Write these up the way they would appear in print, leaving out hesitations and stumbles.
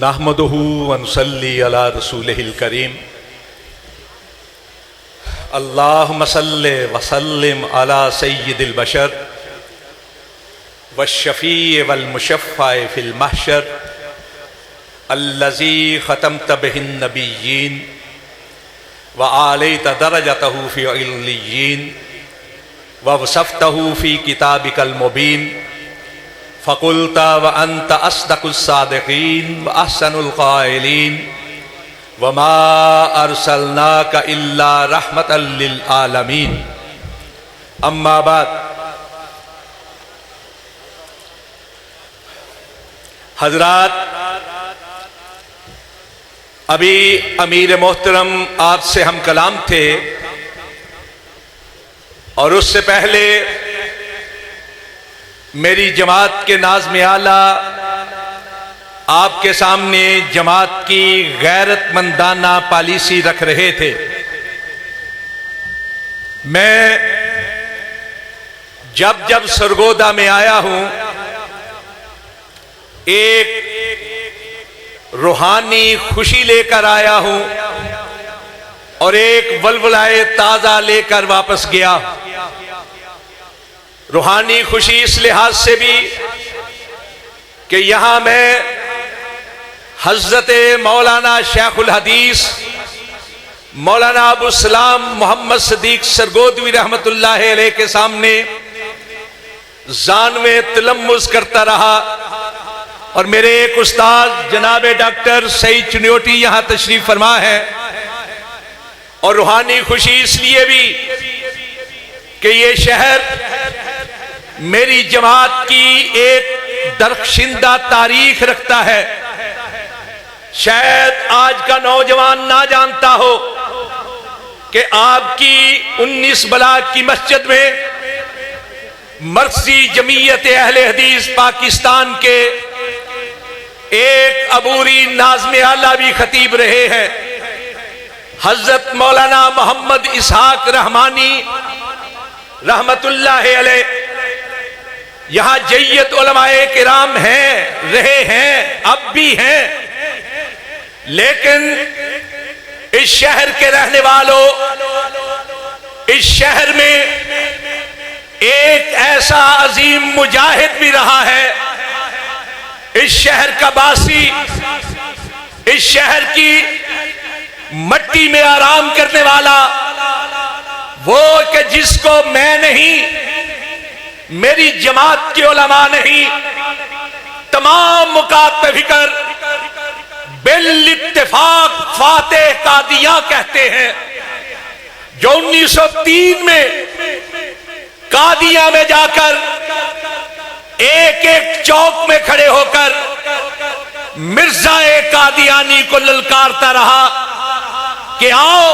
نحمدہ ونصلی علی رسولہ الکریم اللہم صلی وسلم علی سید البشر والشفیع والمشفع فی المحشر الذی ختمت بہ النبیین وعالیت درجتہ فی علیین ووصفتہ فی کتابک المبین فقلت وانت اصدق الصادقین واحسن القائلین وما ارسلناک الا رحمتا للعالمین اما بعد حضرات، ابھی امیر محترم آپ سے ہم کلام تھے اور اس سے پہلے میری جماعت کے ناظم اعلیٰ آپ کے سامنے جماعت کی غیرت مندانہ پالیسی رکھ رہے تھے۔ میں جب سرگودا میں آیا ہوں ایک روحانی خوشی لے کر آیا ہوں اور ایک ولولائے تازہ لے کر واپس گیا۔ روحانی خوشی اس لحاظ سے بھی کہ یہاں میں حضرت مولانا شیخ الحدیث مولانا ابو السلام محمد صدیق سرگودوی رحمت اللہ علیہ کے سامنے زانوے تلمذ کرتا رہا، اور میرے ایک استاد جناب ڈاکٹر سعید چنیوٹی یہاں تشریف فرما ہے۔ اور روحانی خوشی اس لیے بھی کہ یہ شہر میری جماعت کی ایک درخشندہ تاریخ رکھتا ہے۔ شاید آج کا نوجوان نہ جانتا ہو کہ آپ کی 19 بلاک کی مسجد میں مرکزی جمعیت اہل حدیث پاکستان کے ایک عبوری ناظم اعلیٰ بھی خطیب رہے ہیں، حضرت مولانا محمد اسحاق رحمانی رحمت اللہ علیہ۔ یہاں جیت علماء کرام ہیں، رہے ہیں، اب بھی ہیں، لیکن اس شہر کے رہنے والوں، اس شہر میں ایک ایسا عظیم مجاہد بھی رہا ہے، اس شہر کا باسی، اس شہر کی مٹی میں آرام کرنے والا، وہ کہ جس کو میں نہیں، میری جماعت کے علماء نہیں، تمام مکاتب فکر بالاتفاق فاتح قادیاں کہتے ہیں، جو 1903 میں قادیاں میں جا کر ایک ایک چوک میں کھڑے ہو کر مرزا قادیانی کو للکارتا رہا کہ آؤ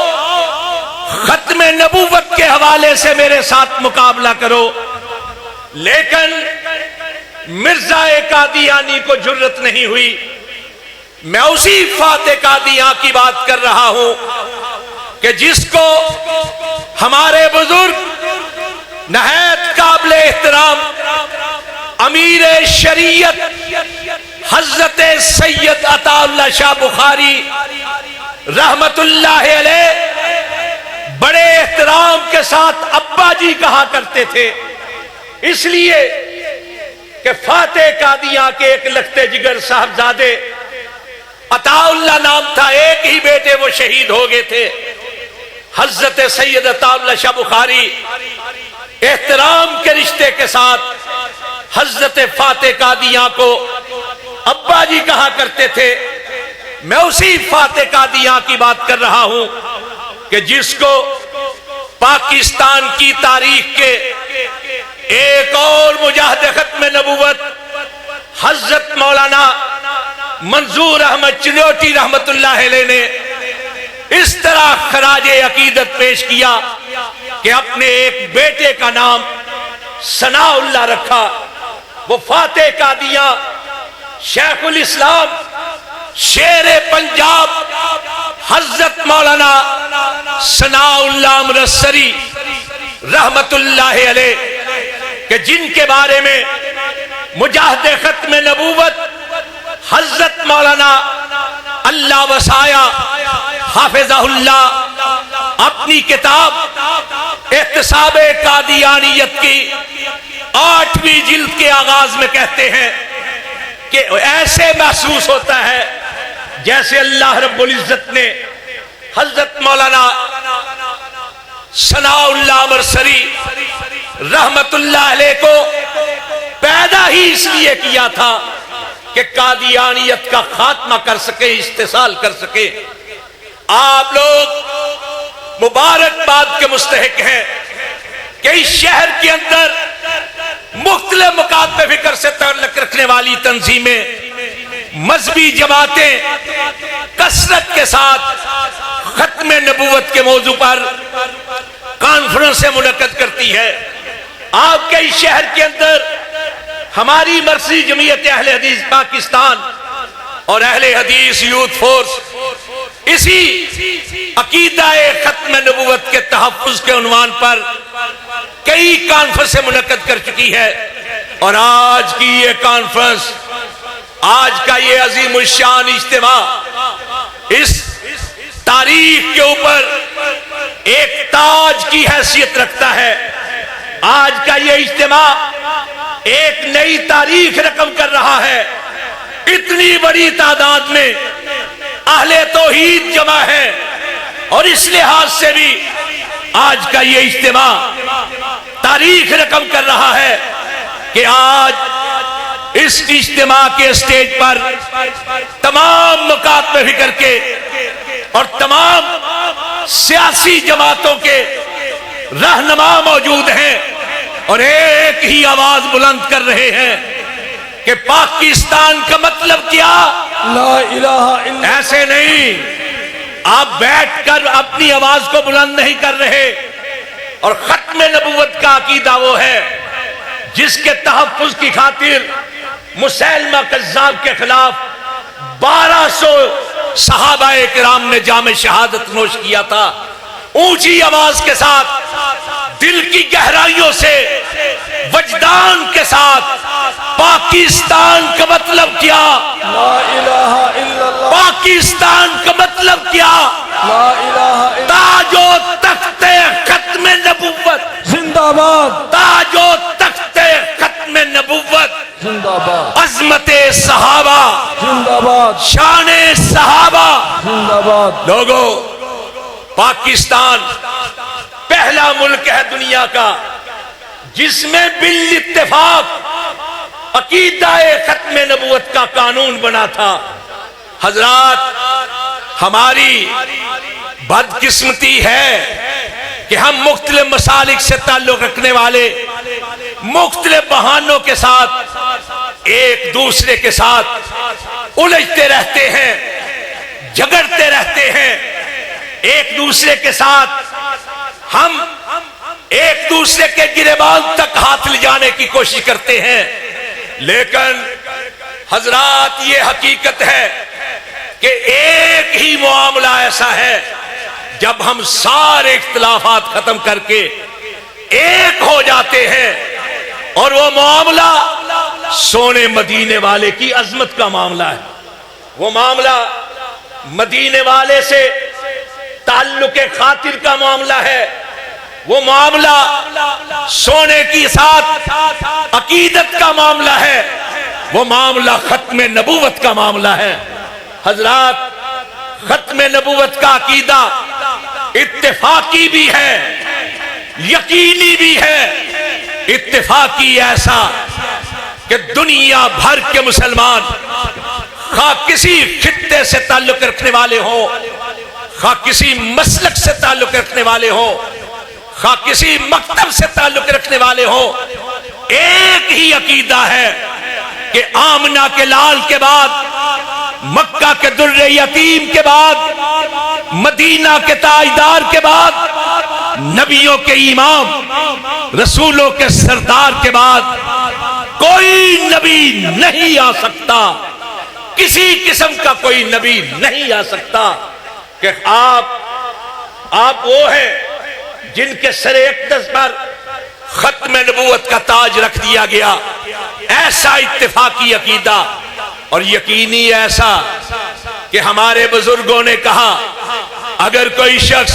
ختم نبوت کے حوالے سے میرے ساتھ مقابلہ کرو، لیکن مرزا قادیانی کو جرت نہیں ہوئی۔ میں اسی فاتح قادیاں کی بات کر رہا ہوں کہ جس کو ہمارے بزرگ نہایت قابل احترام امیر شریعت حضرت سید عطا اللہ شاہ بخاری رحمت اللہ علیہ بڑے احترام کے ساتھ ابا جی کہا کرتے تھے، اس لیے کہ فاتح قادیاں کے ایک لختے جگر صاحبزادے عطا اللہ نام تھا، ایک ہی بیٹے وہ شہید ہو گئے تھے، حضرت سید عطا اللہ شاہ بخاری احترام کے رشتے کے ساتھ حضرت فاتح قادیاں کو ابا جی کہا کرتے تھے۔ میں اسی فاتح قادیاں کی بات کر رہا ہوں کہ جس کو پاکستان کی تاریخ کے ایک اور مجاہد ختم نبوت حضرت مولانا منظور احمد چنیوٹی رحمت اللہ علیہ نے اس طرح خراج عقیدت پیش کیا کہ اپنے ایک بیٹے کا نام ثناء اللہ رکھا۔ وہ فاتح قادیاں شیخ الاسلام شیر پنجاب حضرت مولانا ثناء اللہ امرتسری رحمت اللہ علیہ کہ جن کے بارے میں مجاہد ختم نبوت حضرت مولانا اللہ وسایا حافظہ اللہ اپنی کتاب احتساب قادیانیت کی 8ویں جلد کے آغاز میں کہتے ہیں کہ ایسے محسوس ہوتا ہے جیسے اللہ رب العزت نے حضرت مولانا ثناء اللہ مرسری رحمت اللہ علیہ کو پیدا ہی اس لیے کیا تھا کہ قادیانیت کا خاتمہ کر سکے، استحصال کر سکے۔ آپ لوگ مبارکباد کے مستحق ہیں کہ اس شہر کے اندر مختلف مقاصد فکر سے تعلق رکھنے والی تنظیمیں، مذہبی جماعتیں کثرت کے ساتھ ختم نبوت کے موضوع پر کانفرنسیں منعقد کرتی ہے۔ آپ کے اس شہر کے اندر ہماری مرکزی جمعیت اہل حدیث پاکستان اور اہل حدیث یوتھ فورس اسی عقیدہ ختم نبوت کے تحفظ کے عنوان پر کئی کانفرنسیں منعقد کر چکی ہے، اور آج کی یہ کانفرنس، آج کا یہ عظیم الشان اجتماع اس تاریخ کے اوپر ایک تاج کی حیثیت رکھتا ہے۔ آج کا یہ اجتماع ایک نئی تاریخ رقم کر رہا ہے۔ اتنی بڑی تعداد میں اہل توحید جمع ہے، اور اس لحاظ سے بھی آج کا یہ اجتماع تاریخ رقم کر رہا ہے کہ آج اس اجتماع کے اسٹیج پر تمام مکاتب فکر کے اور تمام سیاسی جماعتوں کے رہنما موجود ہیں، اور ایک ہی آواز بلند کر رہے ہیں کہ پاکستان کا مطلب کیا؟ لا الہ الا۔ ایسے نہیں آپ بیٹھ کر اپنی آواز کو بلند نہیں کر رہے، اور ختم نبوت کا عقیدہ وہ ہے جس کے تحفظ کی خاطر مسیلمہ کذاب کے خلاف 1200 صحابہ کرام نے جام شہادت نوش کیا تھا۔ اونچی آواز کے ساتھ، دل کی گہرائیوں سے، وجدان کے ساتھ، پاکستان کا مطلب کیا؟ لا الہ الا اللہ۔ پاکستان کا مطلب کیا؟ لا الہ الا اللہ۔ تاج و تخت ختم نبوت زندہ باد، تاج و تخت ختم نبوت زندہ باد، عظمت صحابہ زندہ باد، شان صحابہ زندہ باد۔ لوگوں، پاکستان پہلا ملک ہے دنیا کا جس میں بالاتفاق عقیدہ ختم نبوت کا قانون بنا تھا۔ حضرات، ہماری بدقسمتی ہے کہ ہم مختلف مسالک سے تعلق رکھنے والے مختلف بہانوں کے ساتھ ایک دوسرے کے ساتھ الجھتے رہتے ہیں، جھگڑتے رہتے ہیں۔ ایک دوسرے کے ساتھ ہم ایک دوسرے کے گریبان تک ہاتھ لے جانے کی کوشش کرتے ہیں، لیکن حضرات یہ حقیقت ہے کہ ایک ہی معاملہ ایسا ہے جب ہم سارے اختلافات ختم کر کے ایک ہو جاتے ہیں، اور وہ معاملہ سونے مدینے والے کی عظمت کا معاملہ ہے۔ وہ معاملہ مدینے والے سے تعلق خاطر کا معاملہ ہے۔ وہ معاملہ سونے کی ساتھ عقیدت کا معاملہ ہے۔ وہ معاملہ ختم نبوت کا معاملہ ہے۔ حضرات، ختم نبوت کا عقیدہ اتفاقی بھی ہے، یقینی بھی ہے۔ اتفاقی ایسا کہ دنیا بھر کے مسلمان، خواہ کسی خطے سے تعلق رکھنے والے ہوں، خواہ کسی مسلک سے تعلق رکھنے والے ہوں، خواہ کسی مکتب سے تعلق رکھنے والے ہوں، ایک ہی عقیدہ ہے کہ آمنہ کے لال کے بعد، مکہ کے در یتیم کے بعد، مدینہ کے تاجدار کے بعد، نبیوں کے امام، رسولوں کے سردار کے بعد کوئی نبی نہیں آ سکتا، کسی قسم کا کوئی نبی نہیں آ سکتا کہ آپ وہ ہیں جن کے سر اقدس پر ختم نبوت کا تاج رکھ دیا گیا۔ ایسا اتفاقی عقیدہ اور یقینی ایسا کہ کہ ہمارے بزرگوں نے کہا اگر کوئی شخص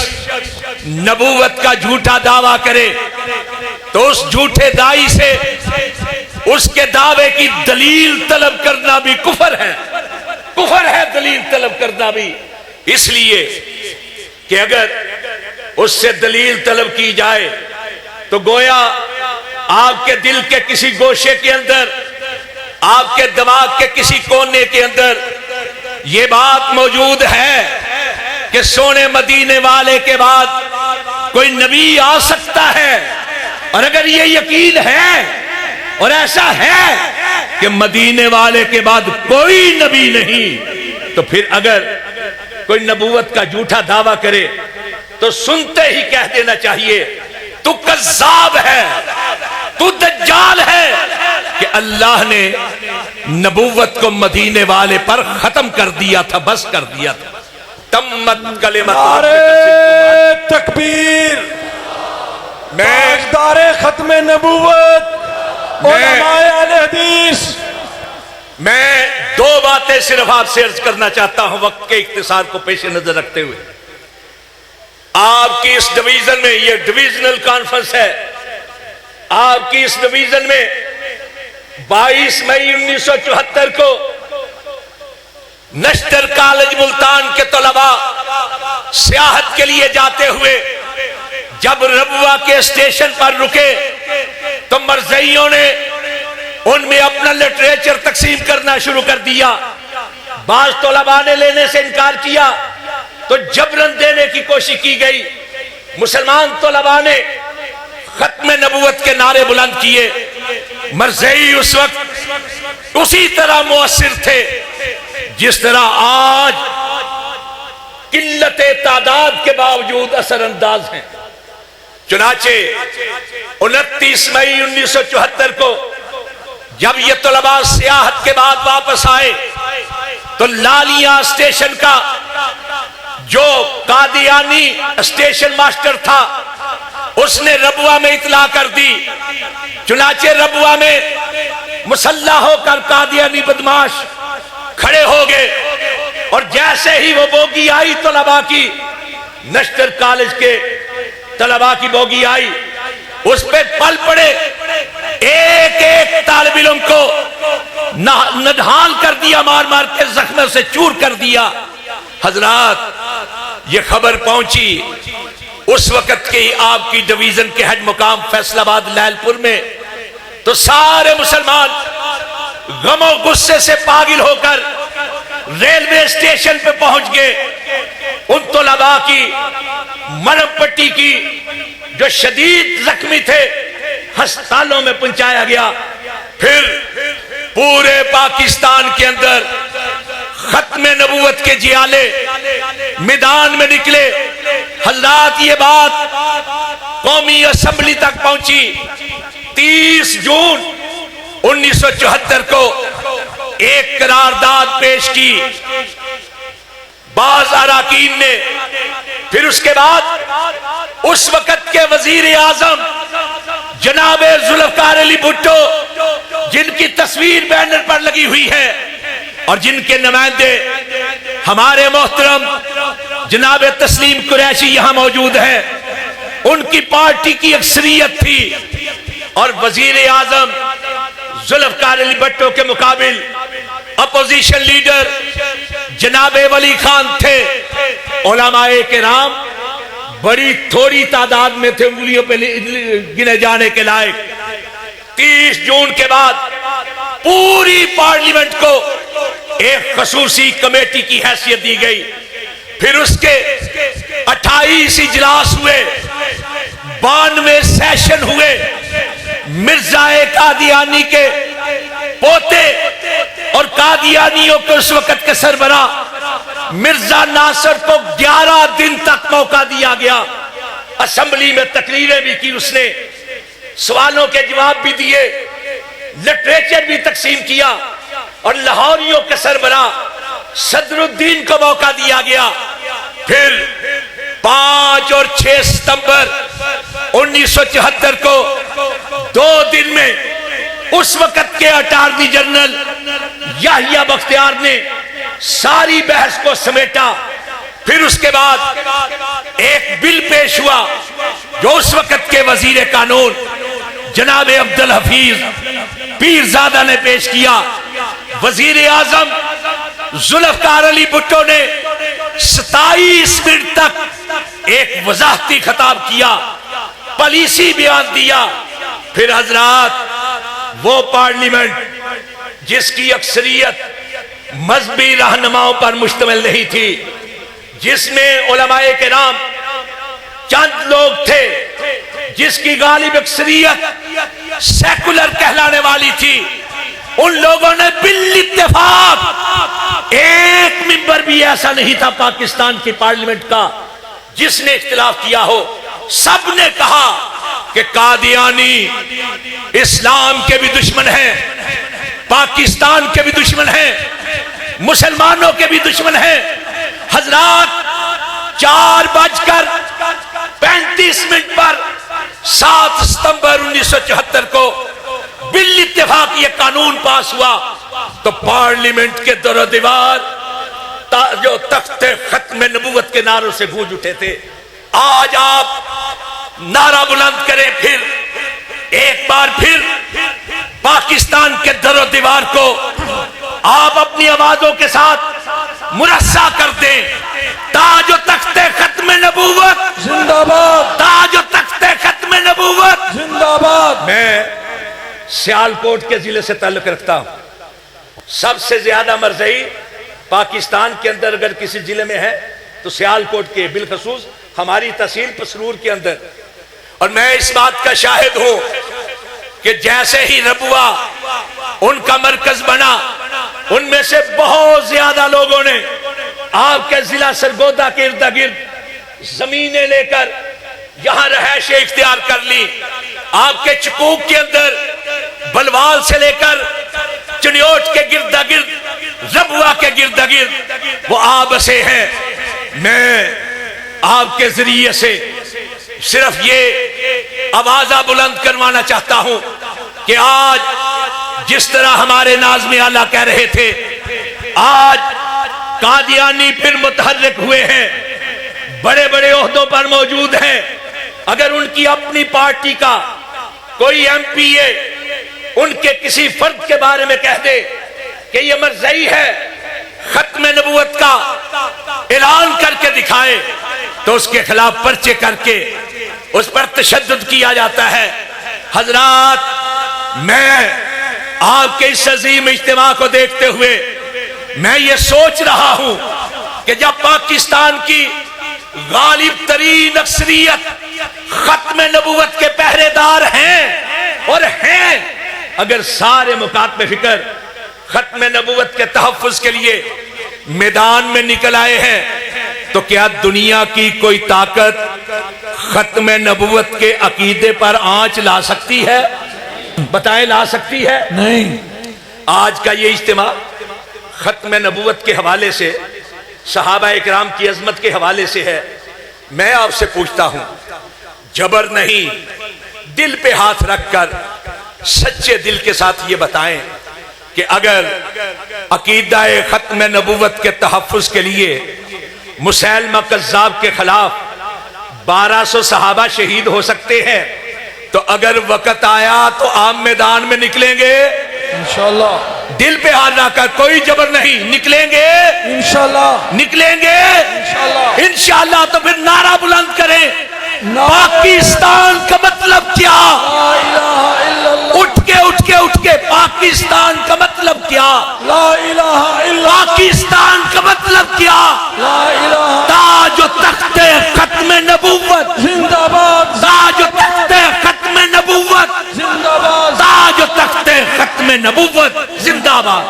نبوت کا جھوٹا دعویٰ کرے تو اس جھوٹے دائی سے اس کے دعوے کی دلیل طلب کرنا بھی کفر ہے، کفر ہے دلیل طلب کرنا بھی، اس لیے کہ اگر اس سے دلیل طلب کی جائے تو گویا آپ کے دل کے کسی گوشے کے اندر، آپ کے دماغ کے کسی کونے کے اندر یہ بات موجود ہے کہ سونے مدینے والے کے بعد کوئی نبی آ سکتا ہے، اور اگر یہ یقین ہے اور ایسا ہے کہ مدینے والے کے بعد کوئی نبی نہیں، تو پھر اگر کوئی نبوت کا جھوٹا دعویٰ کرے تو سنتے ہی کہہ دینا چاہیے تو کذاب ہے، تو دجال ہے، کہ اللہ نے نبوت کو مدینے والے پر ختم کر دیا تھا، بس کر دیا تھا۔ تمت کلمت نعرہ تکبیر، تاجدار ختم نبوت علماء اہل حدیث۔ میں دو باتیں صرف آپ سے عرض کرنا چاہتا ہوں وقت کے اختصار کو پیش نظر رکھتے ہوئے۔ آپ کی اس ڈویژن میں، یہ ڈویژنل کانفرنس ہے، آپ کی اس ڈویژن میں 22 مئی 1974 کو نشتر کالج ملتان کے طلباء سیاحت کے لیے جاتے ہوئے جب ربوہ کے اسٹیشن پر رکے تو مرزائیوں نے ان میں اپنا لٹریچر تقسیم کرنا شروع کر دیا۔ بعض طلباء نے لینے سے انکار کیا تو جبرن دینے کی کوشش کی گئی۔ مسلمان طلباء نے ختم نبوت کے نعرے بلند کیے۔ مرزائی اس وقت اسی طرح مؤثر تھے جس طرح آج قلت تعداد کے باوجود اثر انداز ہیں۔ چنانچہ 29 مئی 1974 کو جب یہ طلباء سیاحت کے بعد واپس آئے تو لالیاں اسٹیشن کا جو قادیانی اسٹیشن ماسٹر تھا اس نے ربوہ میں اطلاع کر دی۔ چنانچہ ربوہ میں مسلح ہو کر قادیانی بدماش کھڑے ہو گئے، اور جیسے ہی وہ بوگی آئی طلباء کی، نشتر کالج کے طلباء کی بوگی آئی، اس پہ پل پڑے، ایک ایک طالب علم کو ندھان کر دیا، مار مار کے زخموں سے چور کر دیا۔ حضرات، یہ خبر پہنچی اس وقت کی آپ کی ڈویژن کے ہیڈ مقام فیصل آباد لیل پور میں، تو سارے مسلمان غم و غصے سے پاگل ہو کر ریلوے اسٹیشن پہ پہنچ گئے۔ ان طلباء کی مرہم پٹی کی جو شدید زخمی تھے ہسپتالوں میں پہنچایا گیا۔ پھر پورے پاکستان کے اندر ختم نبوت کے جیالے میدان میں نکلے۔ حضرات، یہ بات قومی اسمبلی تک پہنچی۔ 30 جون 1974 کو ایک قرارداد پیش کی بعض اراکین نے۔ پھر اس کے بعد اس وقت کے وزیر اعظم جناب ذوالفقار علی بھٹو، جن کی تصویر بینر پر لگی ہوئی ہے اور جن کے نمائندے ہمارے محترم جناب تسلیم قریشی یہاں موجود ہیں، ان کی پارٹی کی اکثریت تھی، اور وزیر اعظم ذوالفقار علی بھٹو کے مقابل اپوزیشن لیڈر جناب ولی خان تھے۔ علماء کرام بڑی تھوڑی تعداد میں تھے، انگلیوں پہ گنے جانے کے لائق۔ 30 جون کے بعد پوری پارلیمنٹ کو ایک خصوصی کمیٹی کی حیثیت دی گئی۔ پھر اس کے 28 اجلاس ہوئے، 92 سیشن ہوئے۔ مرزا قادیانی کے پوتے اور قادیانیوں کے اس وقت کے سربراہ مرزا ناصر کو 11 دن تک موقع دیا گیا۔ اسمبلی میں تقریریں بھی کی اس نے، سوالوں کے جواب بھی دیے، لٹریچر بھی تقسیم کیا، اور لاہوریوں کے سربراہ صدر الدین کو موقع دیا گیا۔ پھر 5 اور 6 ستمبر 1974 کو 2 دن میں اس وقت کے اٹارنی جنرل یحییٰ بختیار نے ساری بحث کو سمیٹا. پھر اس کے بعد ایک بل پیش ہوا جو اس وقت کے وزیر قانون جناب عبدالحفیظ پیرزادہ نے پیش کیا. وزیر اعظم ذوالفقار علی بھٹو نے 27 منٹ تک ایک وضاحتی خطاب کیا، پالیسی بیان دیا. پھر حضرات وہ پارلیمنٹ جس کی اکثریت مذہبی رہنماؤں پر مشتمل نہیں تھی، جس میں علماء کرام چند لوگ تھے، جس کی غالب اکثریت سیکولر کہلانے والی تھی، ان لوگوں نے بالاتفاق، ایک ممبر بھی ایسا نہیں تھا پاکستان کی پارلیمنٹ کا جس نے اختلاف کیا ہو. سب نے کہا کہ قادیانی اسلام کے بھی دشمن ہیں، پاکستان کے بھی دشمن ہیں، مسلمانوں کے بھی دشمن ہیں. حضرات 4:35 پر 7 ستمبر 1974 کو بالاتفاق یہ قانون پاس ہوا تو پارلیمنٹ کے در و دیوار جو تخت ختم نبوت کے نعروں سے گونج اٹھے تھے. آج آپ نعرہ بلند کریں، پھر ایک بار پھر پاکستان کے در و دیوار کو آپ اپنی آوازوں کے ساتھ مرصع کر دیں. تاج و تخت ختم نبوت زندہ باد، تاج و تخت ختم نبوت زندہ باد. میں سیالکوٹ کے ضلع سے تعلق رکھتا ہوں. سب سے زیادہ مرزئی پاکستان کے اندر اگر کسی ضلع میں ہے تو سیالکوٹ کے، بالخصوص ہماری تحصیل پسرور کے اندر. اور میں اس بات کا شاہد ہوں کہ جیسے ہی ربوہ ان کا مرکز بنا، ان میں سے بہت زیادہ لوگوں نے آپ کے ضلع سرگودا کے ارد گرد زمینیں لے کر یہاں رہائشیں اختیار کر لی. آپ کے چکوک کے اندر بلوال سے لے کر چنیوٹ کے گرد گرد، ربوہ کے گرد گرد وہ آبسے ہیں. میں آپ کے ذریعے سے صرف یہ آوازہ بلند کروانا چاہتا ہوں کہ آج جس طرح ہمارے ناظم اعلیٰ کہہ رہے تھے، آج قادیانی پھر متحرک ہوئے ہیں، بڑے بڑے عہدوں پر موجود ہیں. اگر ان کی اپنی پارٹی کا کوئی ایم پی اے ان کے کسی فرد کے بارے میں کہہ دے کہ یہ مرزئی ہے، ختم نبوت کا اعلان کر کے دکھائے، تو اس کے خلاف پرچے کر کے اس پر تشدد کیا جاتا ہے. حضرات، میں آپ کے اس عظیم اجتماع کو دیکھتے ہوئے میں یہ سوچ رہا ہوں کہ جب پاکستان کی غالب ترین اکثریت ختم نبوت کے پہرے دار ہیں اور ہیں، اگر سارے مکاتب فکر ختم نبوت کے تحفظ کے لیے میدان میں نکل آئے ہیں، تو کیا دنیا کی کوئی طاقت ختم نبوت کے عقیدے پر آنچ لا سکتی ہے؟ بتائیں، لا سکتی ہے؟ نہیں. آج کا یہ اجتماع ختم نبوت کے حوالے سے، صحابہ اکرام کی عظمت کے حوالے سے ہے. میں آپ سے پوچھتا ہوں، جبر نہیں، دل پہ ہاتھ رکھ کر سچے دل کے ساتھ یہ بتائیں کہ اگر عقیدہ ختم نبوت کے تحفظ کے لیے مسیلمہ کذاب کے خلاف 1200 صحابہ شہید ہو سکتے ہیں، تو اگر وقت آیا تو آپ میدان میں نکلیں گے؟ انشاءاللہ. دل پہ ہاتھ رکھ کر، کوئی جبر نہیں، نکلیں گے؟ انشاءاللہ. نکلیں گے؟ انشاءاللہ. انشاءاللہ. تو پھر نعرہ بلند کریں، نعرہ پاکستان کا مطلب کیا؟ لا الہ الا اللہ. اٹھ کے پاکستان کا مطلب کیا؟ لا الہ الا اللہ. پاکستان کا مطلب کیا؟ لا الہ. تاج و تخت ختم نبوت زندہ باد. تاج و تخت ختم نبوت زندہ باد. تاج و تخت ختم نبوت زندہ باد.